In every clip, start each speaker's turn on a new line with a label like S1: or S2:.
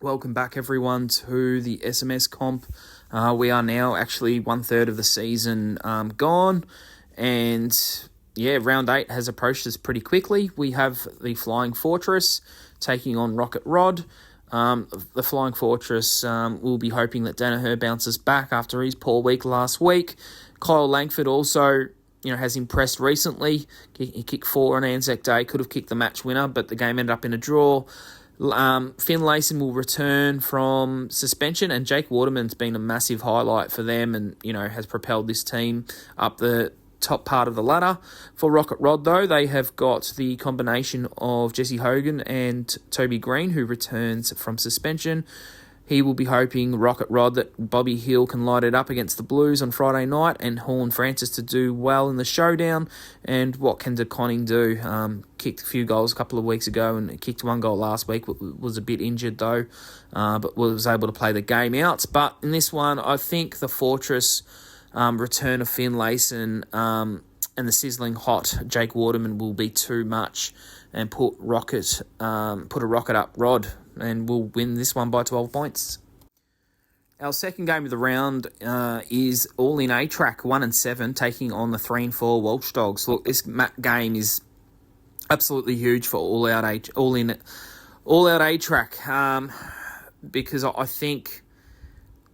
S1: Welcome back, everyone, to the SMS comp. We are now actually 1/3 of the season gone, and round 8 has approached us pretty quickly. We have the Flying Fortress taking on Rocket Rod. The Flying Fortress will be hoping that Danaher bounces back after his poor week last week. Kyle Langford also has impressed recently. He kicked 4 on Anzac Day, could have kicked the match winner, but the game ended up in a draw. Finlayson will return from suspension, and Jake Waterman's been a massive highlight for them and, has propelled this team up the top part of the ladder. For Rocket Rod, though, they have got the combination of Jesse Hogan and Toby Green, who returns from suspension. He will be hoping, Rocket Rod, that Bobby Hill can light it up against the Blues on Friday night and Horn Francis to do well in the showdown. And what can De Conning do? Kicked a few goals a couple of weeks ago and kicked 1 goal last week. Was a bit injured, though, but was able to play the game out. But in this one, I think the Fortress return of Finlayson and the sizzling hot Jake Waterman will be too much and put a rocket up Rod, and we'll win this one by 12 points. Our second game of the round is all in A-Track, 1 and 7, taking on the 3 and 4 Welsh Dogs. Look, this game is absolutely huge for all out A-Track, because I think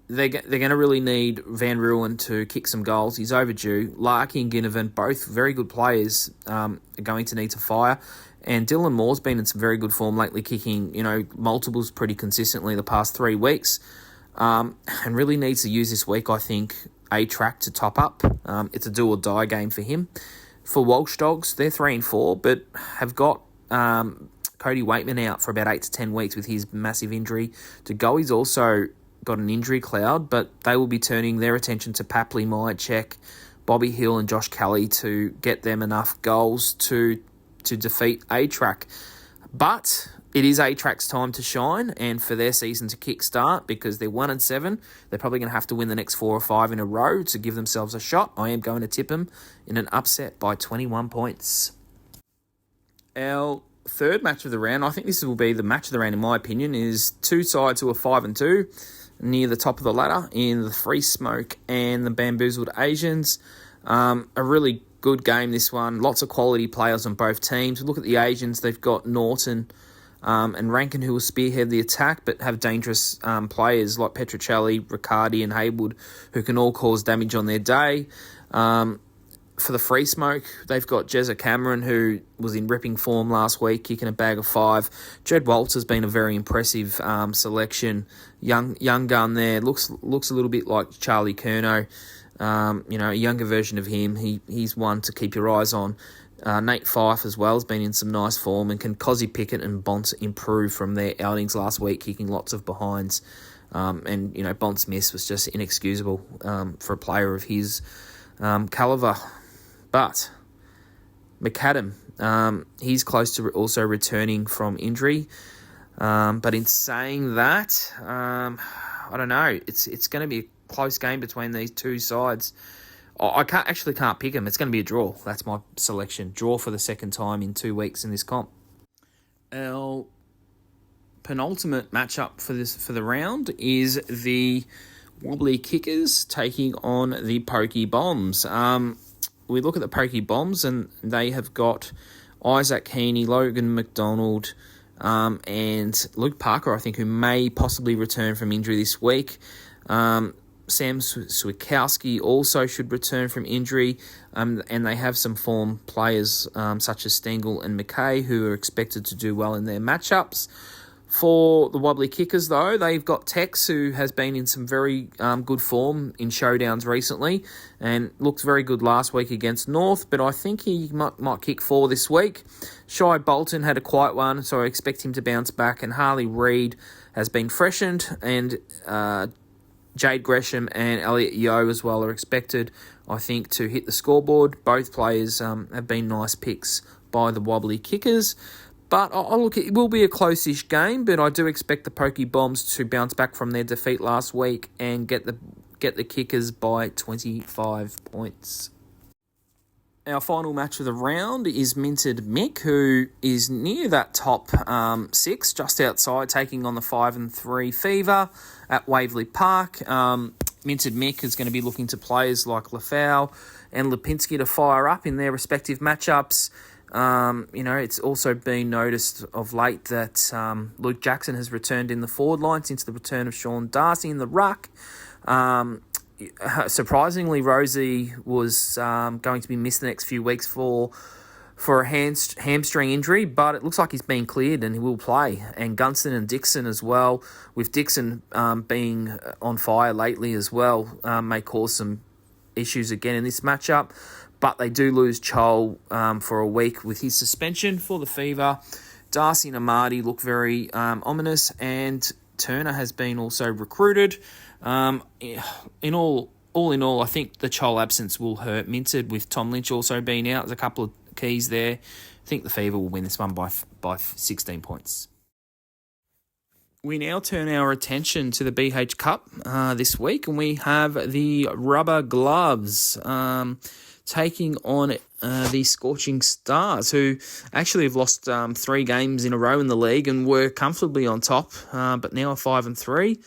S1: they're going to really need Van Ruin to kick some goals. He's overdue. Larky and Ginnivan, both very good players, are going to need to fire. And Dylan Moore's been in some very good form lately, kicking, multiples pretty consistently the past 3 weeks. And really needs to use this week, I think, A-Track to top up. It's a do-or-die game for him. For Welsh Dogs, they're 3 and 4, but have got Cody Waitman out for about 8 to 10 weeks with his massive injury to go. He's also got an injury cloud, but they will be turning their attention to Papley, Myercheck, Bobby Hill and Josh Kelly to get them enough goals to defeat A-Track. But it is A-Track's time to shine and for their season to kickstart, because they're 1 and 7. They're probably going to have to win the next 4 or 5 in a row to give themselves a shot. I am going to tip them in an upset by 21 points. Our third match of the round, I think this will be the match of the round in my opinion, is 2 sides who are 5 and 2 near the top of the ladder in the Free Smoke and the Bamboozled Asians. A really good game, this one. Lots of quality players on both teams. Look at the Asians. They've got Norton and Rankin, who will spearhead the attack, but have dangerous players like Petruccelli, Riccardi and Haywood, who can all cause damage on their day. For the Free Smoke, they've got Jezza Cameron, who was in ripping form last week, kicking a bag of 5. Jed Waltz has been a very impressive selection. Young gun there. Looks a little bit like Charlie Curnow. A younger version of him. He's one to keep your eyes on. Nate Fife as well has been in some nice form, and can Cozzy Pickett and Bont improve from their outings last week, kicking lots of behinds. Bont's miss was just inexcusable for a player of his calibre. But McAdam, he's close to also returning from injury. But in saying that, I don't know. It's going to be a close game between these two sides. I can't pick them. It's going to be a draw. That's my selection. Draw for the second time in 2 weeks in this comp. Our penultimate matchup for the round is the Wobbly Kickers taking on the Pokey Bombs. We look at the Pokey Bombs, and they have got Isaac Heaney, Logan McDonald, and Luke Parker, I think, who may possibly return from injury this week. Sam Swikowski also should return from injury, and they have some form players such as Stengel and McKay, who are expected to do well in their matchups. For the Wobbly Kickers, though, they've got Tex, who has been in some very good form in showdowns recently and looked very good last week against North, but I think he might kick 4 this week. Shai Bolton had a quiet one, so I expect him to bounce back, and Harley Reid has been freshened, and Jade Gresham and Elliot Yeo as well are expected, I think, to hit the scoreboard. Both players have been nice picks by the Wobbly Kickers. But it will be a close-ish game, but I do expect the Pokey Bombs to bounce back from their defeat last week and get the Kickers by 25 points. Our final match of the round is Minted Mick, who is near that top 6, just outside, taking on the 5-3 Fever at Waverley Park. Minted Mick is going to be looking to players like Lafau and Lipinski to fire up in their respective matchups. It's also been noticed of late that Luke Jackson has returned in the forward line since the return of Sean Darcy in the ruck. Surprisingly, Rosie was going to be missed the next few weeks for a hamstring injury, but it looks like he's been cleared and he will play. And Gunston and Dixon as well, with Dixon being on fire lately as well, may cause some issues again in this matchup. But they do lose Chol for a week with his suspension for the Fever. Darcy and Amadi look very ominous, and Turner has been also recruited. In all, I think the Chol absence will hurt Minted, with Tom Lynch also being out. There's a couple of keys there. I think the Fever will win this one by 16 points. We now turn our attention to the BH Cup this week, and we have the Rubber Gloves taking on the Scorching Stars, who actually have lost 3 games in a row in the league and were comfortably on top, but now are 5-3.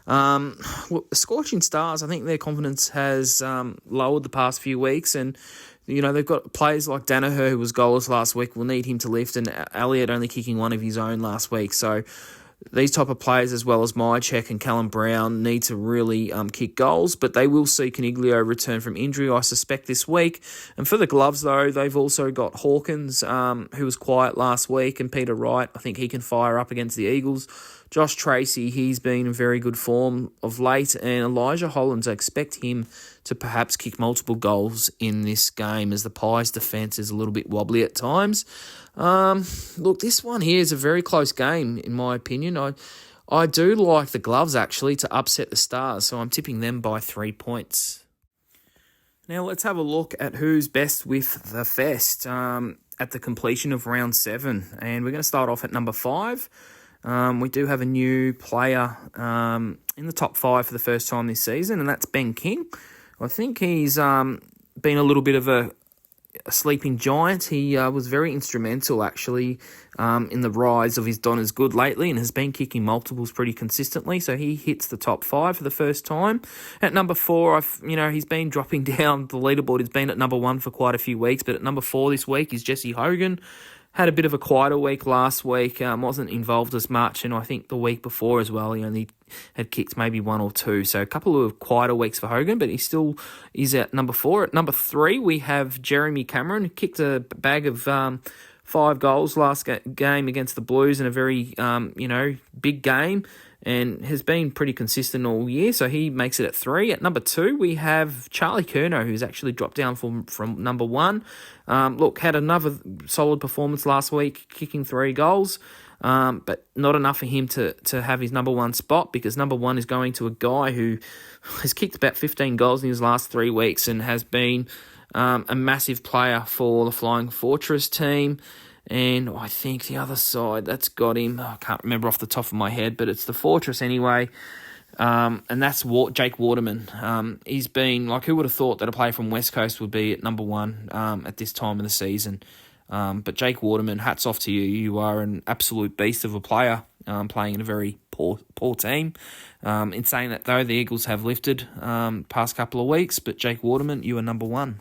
S1: The Scorching Stars, I think their confidence has lowered the past few weeks, and they've got players like Danaher, who was goalless last week, will need him to lift, and Elliott only kicking one of his own last week. So these type of players, as well as Mychek and Callum Brown, need to really kick goals, but they will see Coniglio return from injury, I suspect, this week. And for the Gloves, though, they've also got Hawkins, who was quiet last week, and Peter Wright. I think he can fire up against the Eagles. Josh Tracy, he's been in very good form of late, and Elijah Hollands, I expect him to perhaps kick multiple goals in this game, as the Pies' defence is a little bit wobbly at times. Look, this one here is a very close game, in my opinion. I do like the Gloves, actually, to upset the Stars, so I'm tipping them by 3 points. Now, let's have a look at who's best with the Fest at the completion of round 7. And we're going to start off at number 5. We do have a new player in the top 5 for the first time this season, and that's Ben King. I think he's been a little bit of a sleeping giant. He was very instrumental, actually, in the rise of his Donna's Good lately, and has been kicking multiples pretty consistently. So he hits the top 5 for the first time. At number 4, he's been dropping down the leaderboard. He's been at number 1 for quite a few weeks, but at number 4 this week is Jesse Hogan. Had a bit of a quieter week last week, wasn't involved as much, and I think the week before as well, he only had kicked maybe 1 or 2. So a couple of quieter weeks for Hogan, but he still is at number 4. At number 3, we have Jeremy Cameron, who kicked a bag of 5 goals last game against the Blues in a very, big game, and has been pretty consistent all year, so he makes it at 3. At number 2, we have Charlie Curnow, who's actually dropped down from number 1. Had another solid performance last week, kicking 3 goals, but not enough for him to have his number 1 spot, because number 1 is going to a guy who has kicked about 15 goals in his last 3 weeks and has been a massive player for the Flying Fortress team. And I think the other side that's got him, I can't remember off the top of my head, but it's the Fortress anyway. And that's Jake Waterman. He's been, who would have thought that a player from West Coast would be at number 1 at this time of the season. But Jake Waterman, hats off to you. You are an absolute beast of a player, playing in a very poor team. In saying that, though, the Eagles have lifted past couple of weeks, but Jake Waterman, you are number 1.